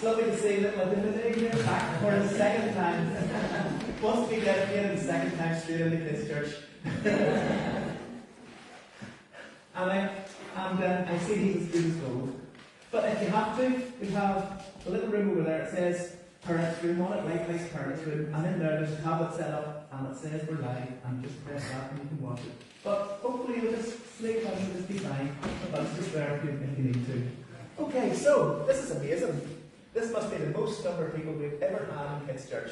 lovely to see little Olivia back for the second time. Wants to be dedicated the second time straight into kids' church. and I see he's as good as gold. But if you have to, we have a little room over there. It says parents room on it, Life Place parents room, and in there there's a tablet set up and it says we're live, and just press that and you can watch it. But hopefully you'll just sleep and you'll just be fine. But it's just there if you need to. Okay, so this is amazing. This must be the most number of people we've ever had in kids' church.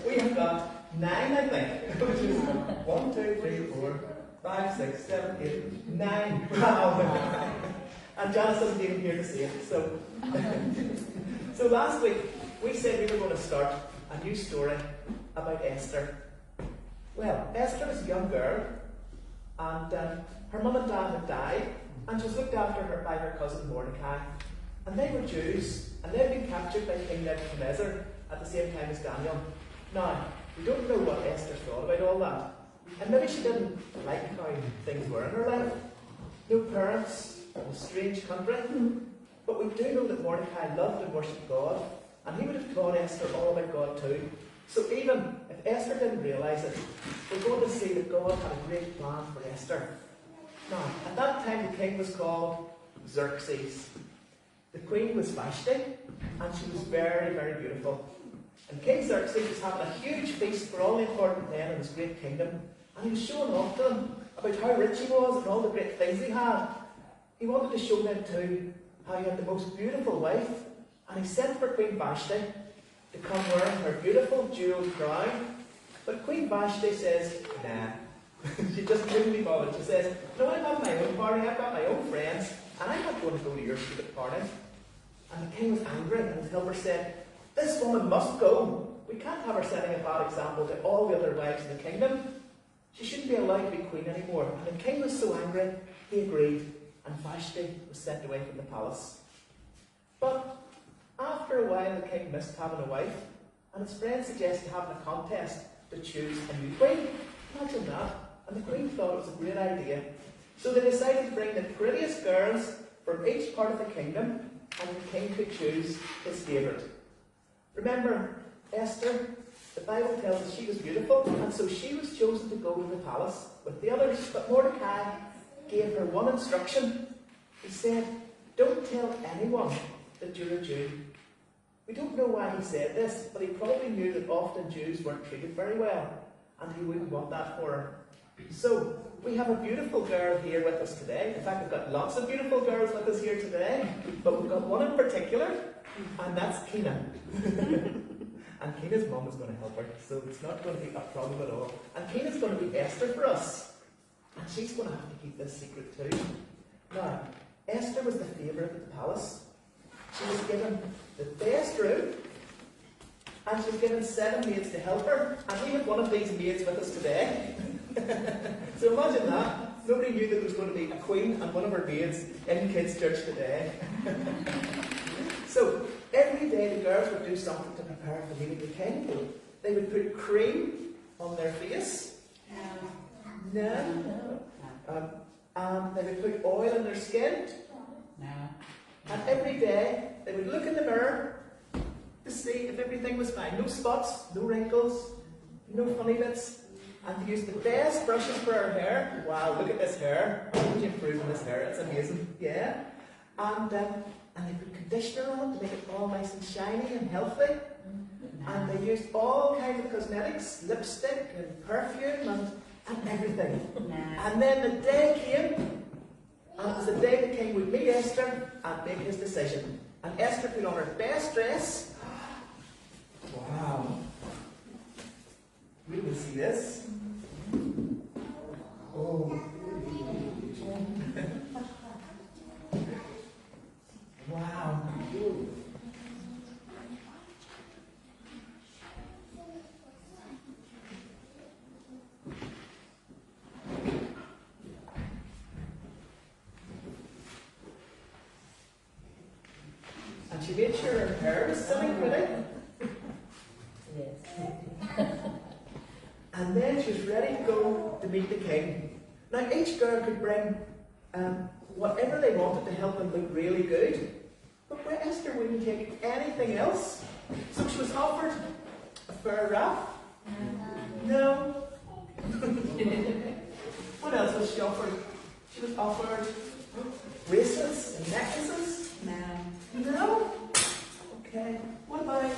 We have got 9, I think, which is 1, 2, 3, 4, 5, 6, 7, 8, 9. Wow! And Janice isn't even here to see it. So last week we said we were going to start a new story about Esther. Well, Esther was a young girl, and her mum and dad had died, and she was looked after by her cousin Mordecai. And they were Jews, and they had been captured by King Nebuchadnezzar at the same time as Daniel. Now, we don't know what Esther thought about all that. And maybe she didn't like how things were in her life. No parents, a strange country. But we do know that Mordecai loved and worshipped God, and he would have taught Esther all about God too. So even if Esther didn't realise it, we're going to see that God had a great plan for Esther. Now, at that time the king was called Xerxes. The queen was Vashti, and she was very, very beautiful. And King Xerxes was having a huge feast for all the important men in his great kingdom, and he was showing off to them about how rich he was and all the great things he had. He wanted to show them too how he had the most beautiful wife, and he sent for Queen Vashti to come wearing her beautiful jewelled crown. But Queen Vashti says, nah. She just couldn't be bothered. She says, no, I've got my own party, I've got my own friends, and I'm not going to go to your stupid party. And the king was angry, and his helper said, this woman must go. We can't have her setting a bad example to all the other wives in the kingdom. She shouldn't be allowed to be queen anymore. And the king was so angry, he agreed, and Vashti was sent away from the palace. But after a while, the king missed having a wife, and his friends suggested having a contest to choose a new queen. Imagine that. And the queen thought it was a great idea. So they decided to bring the prettiest girls from each part of the kingdom, and the king could choose his favourite. Remember, Esther, the Bible tells us she was beautiful, and so she was chosen to go to the palace with the others. But Mordecai gave her one instruction. He said, don't tell anyone that you're a Jew. We don't know why he said this, but he probably knew that often Jews weren't treated very well, and he wouldn't want that for her. So, we have a beautiful girl here with us today. In fact, we've got lots of beautiful girls with us here today, but we've got one in particular, and that's Keena. And Keena's mum is going to help her, so it's not going to be a problem at all. And Keena's going to be Esther for us, and she's going to have to keep this secret too. Now, Esther was the favourite at the palace. She was given the best room, and she was given 7 maids to help her, and we have one of these maids with us today. So imagine that. Nobody knew that there was going to be a queen and one of her maids in kids' church today. So every day the girls would do something to prepare for meeting the king. They would put cream on their face. No. And they would put oil in their skin. No. And every day they would look in the mirror to see if everything was fine. No spots, no wrinkles, no funny bits. And they used the best brushes for her hair. Wow, look at this hair. How would you improve on this hair? It's amazing. Yeah. And they put conditioner on it to make it all nice and shiny and healthy. And they used all kinds of cosmetics, lipstick and perfume and everything. And then the day came, and it was the day the king would meet Esther and make his decision. And Esther put on her best dress. Wow. We will see this. Oh. Wow. And she made sure her hair was sitting pretty. Yes. And then she was ready to go to meet the king. Now each girl could bring whatever they wanted to help them look really good. But Esther wouldn't take anything else. So she was offered a fur wrap. No. What else was she offered? She was offered bracelets and necklaces. No. Okay. What about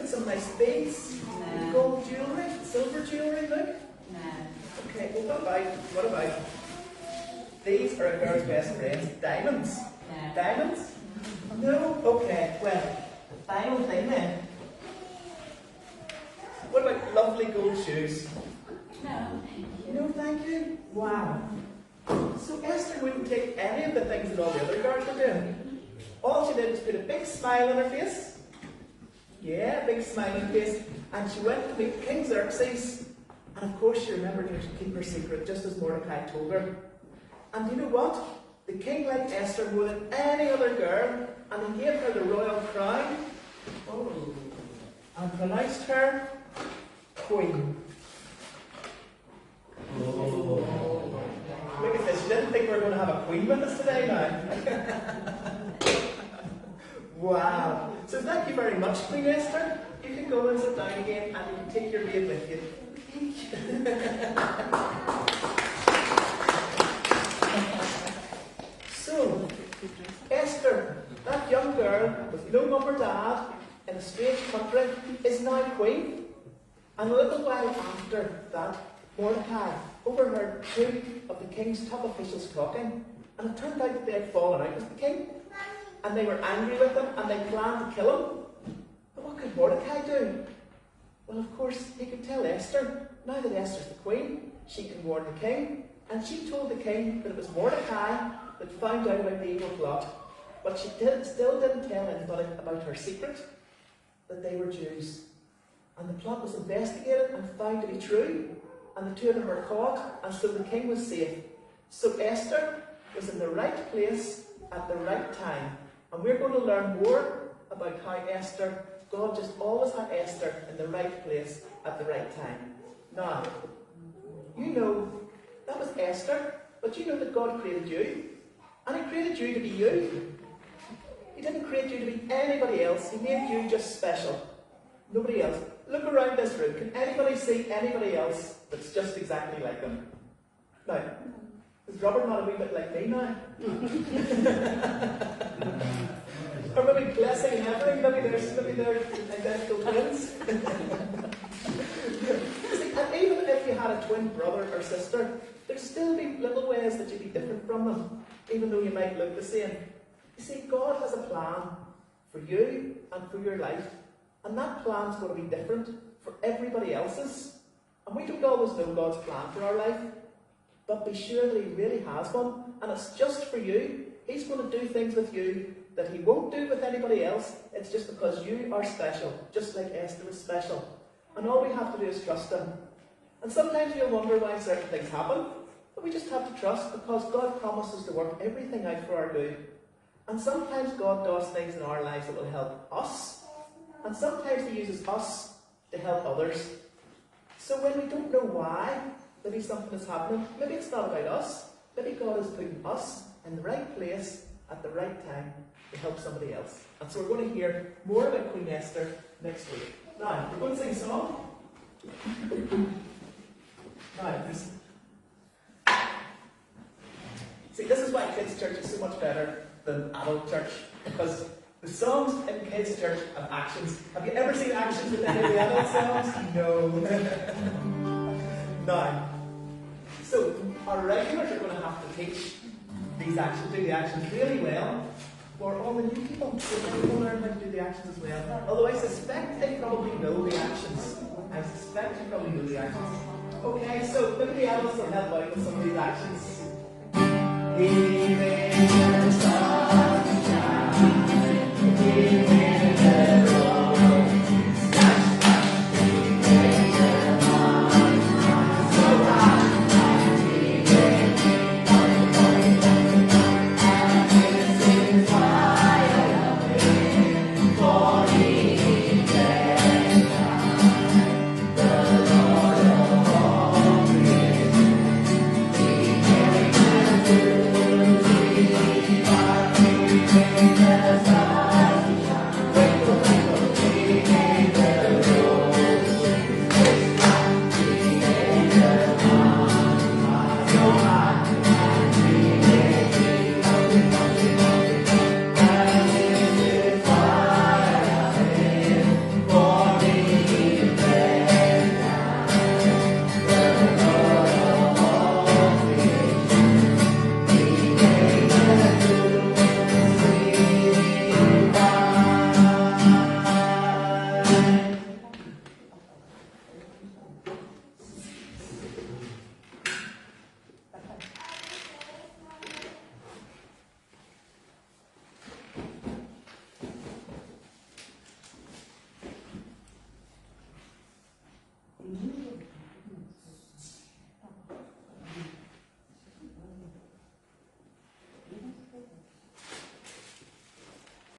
some nice beads? Gold jewellery? Silver jewellery, look? Okay, well what about these are a girl's best friends? Diamonds? Diamonds? No? Okay, well, the final thing then. What about lovely gold shoes? No, thank you. Wow. So Esther wouldn't take any of the things that all the other girls were doing. All she did was put a big smile on her face. Yeah, a big smile on her face. And she went to meet King Xerxes. And of course she remembered to keep her secret, just as Mordecai told her. And you know what? The king liked Esther more than any other girl, and he gave her the royal crown. And pronounced her queen. Look at this, she didn't think we were going to have a queen with us today now. Wow. So thank you very much, Queen Esther. You can go and sit down again, and you can take your maid with you. So, Esther, that young girl with no mum or dad in a strange country, is now queen. And a little while after that, Mordecai overheard two of the king's top officials talking, and it turned out that they had fallen out with the king, and they were angry with him, and they planned to kill him. But what could Mordecai do? Well, of course, he could tell Esther. Now that Esther's the queen, she can warn the king, and she told the king that it was Mordecai that found out about the evil plot, but she still didn't tell anybody about her secret, that they were Jews. And the plot was investigated and found to be true, and the two of them were caught, and so the king was safe. So Esther was in the right place at the right time, and we're going to learn more about how Esther, God just always had Esther in the right place at the right time. Now, you know, that was Esther, but you know that God created you, and He created you to be you. He didn't create you to be anybody else. He made you just special. Nobody else. Look around this room. Can anybody see anybody else that's just exactly like them? Now, is Robert not a wee bit like me now? Or maybe Blessing and Evelyn, maybe they're identical twins. See, and even if you had a twin brother or sister, there'd still be little ways that you'd be different from them, even though you might look the same. You see, God has a plan for you and for your life, and that plan's going to be different for everybody else's. And we don't always know God's plan for our life, but be sure that He really has one, and it's just for you. He's going to do things with you that He won't do with anybody else. It's just because you are special, just like Esther was special. And all we have to do is trust Him. And sometimes you'll wonder why certain things happen, but we just have to trust, because God promises to work everything out for our good. And sometimes God does things in our lives that will help us, and sometimes He uses us to help others. So when we don't know why, maybe something is happening, maybe it's not about us, maybe God is putting us in the right place at the right time to help somebody else. And so we're going to hear more about Queen Esther next week. Now, we're going to sing a song. Now, see, this is why kids' church is so much better than adult church, because the songs in kids' church have actions. Have you ever seen actions with any of the adult songs? No. Now, so our regulars are going to have to teach these actions, do the actions really well, for all the new people. So they will learn how to do the actions as well. Although I suspect they probably know the actions. I suspect you probably know the actions. Okay, so maybe the adults will help out with some of these actions. He knew